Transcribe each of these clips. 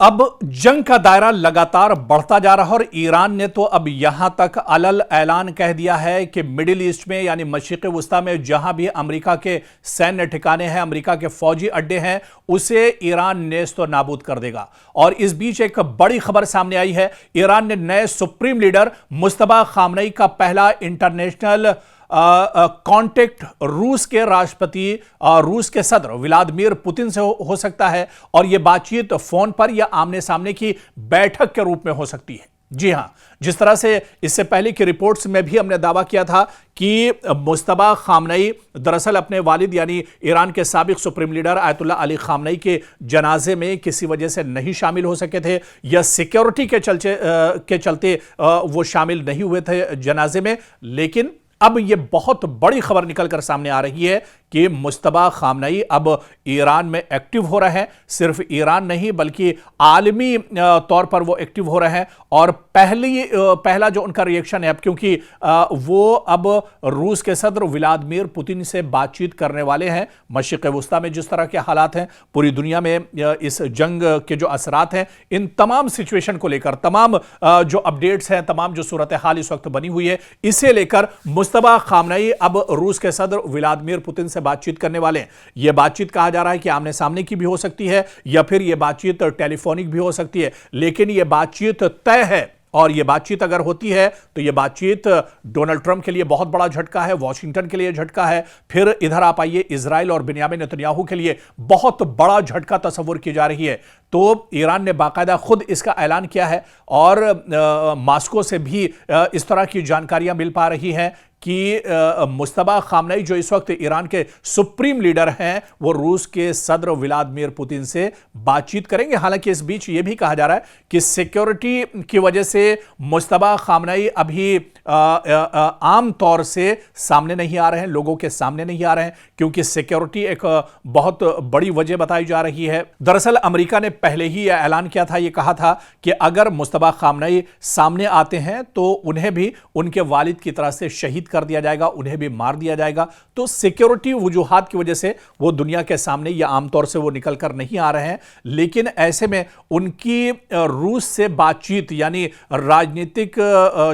अब जंग का दायरा लगातार बढ़ता जा रहा है और ईरान ने तो अब यहां तक अलल ऐलान कह दिया है कि मिडिल ईस्ट में यानी मशरिक़ वस्ता में जहां भी अमेरिका के सैन्य ठिकाने हैं, अमेरिका के फौजी अड्डे हैं, उसे ईरान नेस्त और नाबूद कर देगा। और इस बीच एक बड़ी खबर सामने आई है। ईरान ने नए सुप्रीम लीडर मुस्तफा खामनेई का पहला इंटरनेशनल कांटेक्ट रूस के राष्ट्रपति रूस के सदर व्लादिमीर पुतिन से हो सकता है और यह बातचीत फोन पर या आमने सामने की बैठक के रूप में हो सकती है। जी हां, जिस तरह से इससे पहले की रिपोर्ट्स में भी हमने दावा किया था कि मुस्तफा खामनेई दरअसल अपने वालिद यानी ईरान के साबिक supreme leader Ayatollah Ali Khamenei के जनाजे में किसी वजह से नहीं शामिल हो सके थे या सिक्योरिटी के चलते वो शामिल नहीं हुए थे जनाजे में। लेकिन अब यह बहुत बड़ी खबर निकलकर सामने आ रही है कि मुस्तफा खामनेई अब ईरान में एक्टिव हो रहे हैं। सिर्फ ईरान नहीं बल्कि आलमी तौर पर वो एक्टिव हो रहे हैं। और पहला जो उनका रिएक्शन है अब, क्योंकि वो अब रूस के सदर व्लादिमीर पुतिन से बातचीत करने वाले हैं। मशरिक़ वस्ता में जिस तरह के हालात हैं, पूरी दुनिया में इस जंग के जो असरात हैं, इन तमाम सिचुएशन को लेकर तमाम जो अपडेट्स हैं, तमाम जो सूरत हाल इस वक्त बनी हुई है, इसे लेकर मुस्तफा खामनेई अब रूस के सदर व्लादिमीर पुतिन से बातचीत करने वाले हैं। यह बातचीत कहा जा रहा है कि आमने सामने की भी हो सकती है या फिर यह बातचीत टेलीफोनिक भी हो सकती है, लेकिन यह बातचीत तय है। और यह बातचीत अगर होती है तो यह बातचीत डोनाल्ड ट्रंप के लिए बहुत बड़ा झटका है, वॉशिंगटन के लिए झटका है, फिर इधर आप आइए इजराइल और बिन्यामिन नेतन्याहू के लिए बहुत बड़ा झटका तस्वुर की जा रही है। तो ईरान ने बाकायदा खुद इसका ऐलान किया है और मॉस्को से भी इस तरह की जानकारियां मिल पा रही हैं कि मुस्तफा खामनेई जो इस वक्त ईरान के सुप्रीम लीडर हैं, वो रूस के सदर व्लादिमीर पुतिन से बातचीत करेंगे। हालांकि इस बीच यह भी कहा जा रहा है कि सिक्योरिटी की वजह से मुस्तफा खामनेई अभी आम तौर से सामने नहीं आ रहे हैं, लोगों के सामने नहीं आ रहे हैं, क्योंकि सिक्योरिटी एक बहुत बड़ी वजह बताई जा रही है। दरअसल अमेरिका ने पहले ही यह ऐलान किया था, यह कहा था कि अगर मुस्तफा खामनेई सामने आते हैं तो उन्हें भी उनके वालिद की तरह से शहीद कर दिया जाएगा, उन्हें भी मार दिया जाएगा। तो सिक्योरिटी वजूहात की वजह से वो दुनिया के सामने या आमतौर से वो निकलकर नहीं आ रहे हैं। लेकिन ऐसे में उनकी रूस से बातचीत यानी राजनीतिक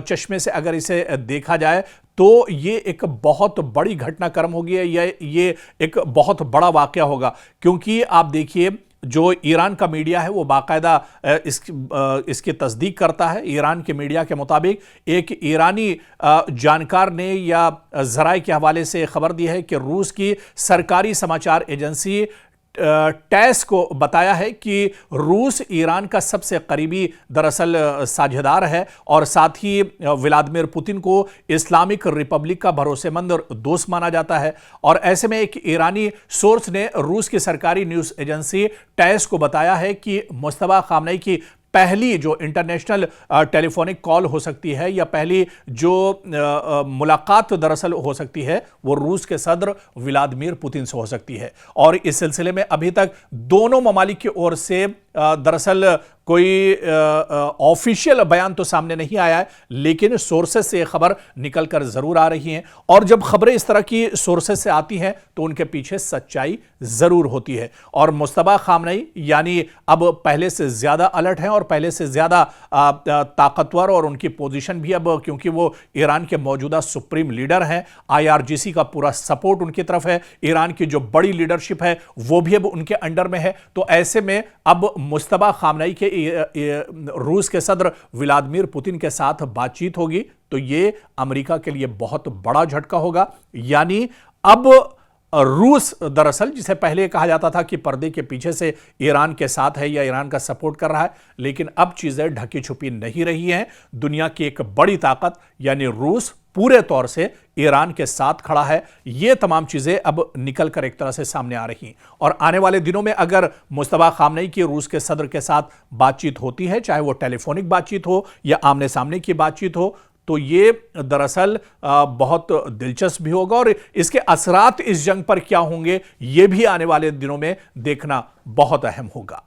चश्मे से अगर इसे देखा जाए तो ये एक बहुत बड़ी घटनाक्रम होगी, ये एक बहुत बड़ा वाकया होगा। क्योंकि आप देखिए, जो ईरान का मीडिया है वो बाकायदा इसकी तस्दीक करता है। ईरान के मीडिया के मुताबिक एक ईरानी जानकार ने या ज़राए के हवाले से खबर दी है कि रूस की सरकारी समाचार एजेंसी टैस को बताया है कि रूस ईरान का सबसे करीबी दरअसल साझेदार है और साथ ही व्लादिमीर पुतिन को इस्लामिक रिपब्लिक का भरोसेमंद दोस्त माना जाता है। और ऐसे में एक ईरानी सोर्स ने रूस की सरकारी न्यूज़ एजेंसी टैस को बताया है कि मुस्तफा खामनेई की पहली जो इंटरनेशनल टेलीफोनिक कॉल हो सकती है या पहली जो मुलाकात दरअसल हो सकती है वो रूस के सदर व्लादिमीर पुतिन से हो सकती है। और इस सिलसिले में अभी तक दोनों ममालिक की ओर से दरअसल कोई ऑफिशियल बयान तो सामने नहीं आया है, लेकिन सोर्सेस से खबर निकलकर जरूर आ रही हैं। और जब खबरें इस तरह की सोर्सेस से आती हैं तो उनके पीछे सच्चाई जरूर होती है। और मुस्तफा खामनेई यानी अब पहले से ज्यादा अलर्ट हैं और पहले से ज्यादा ताकतवर, और उनकी पोजीशन भी अब, क्योंकि वो ईरान के मौजूदा सुप्रीम लीडर हैं, IRGC का पूरा सपोर्ट उनकी तरफ है, ईरान की जो बड़ी लीडरशिप है वो भी अब उनके अंडर में है। तो ऐसे में अब मुस्तफा खामनेई के रूस के सदर व्लादिमीर पुतिन के साथ बातचीत होगी तो ये अमेरिका के लिए बहुत बड़ा झटका होगा। यानी अब रूस दरअसल, जिसे पहले कहा जाता था कि पर्दे के पीछे से ईरान के साथ है या ईरान का सपोर्ट कर रहा है, लेकिन अब चीजें ढकी छुपी नहीं रही हैं। दुनिया की एक बड़ी ताकत यानी रूस पूरे तौर से ईरान के साथ खड़ा है। ये तमाम चीजें अब निकलकर एक तरह से सामने आ रही हैं। और आने वाले दिनों में अगर मुस्तफा खामनेई की रूस के सदर के साथ बातचीत होती है, चाहे वो टेलीफोनिक बातचीत हो या आमने सामने की बातचीत हो, तो ये दरअसल बहुत दिलचस्प भी होगा और इसके असरात इस जंग पर क्या होंगे ये भी आने वाले दिनों में देखना बहुत अहम होगा।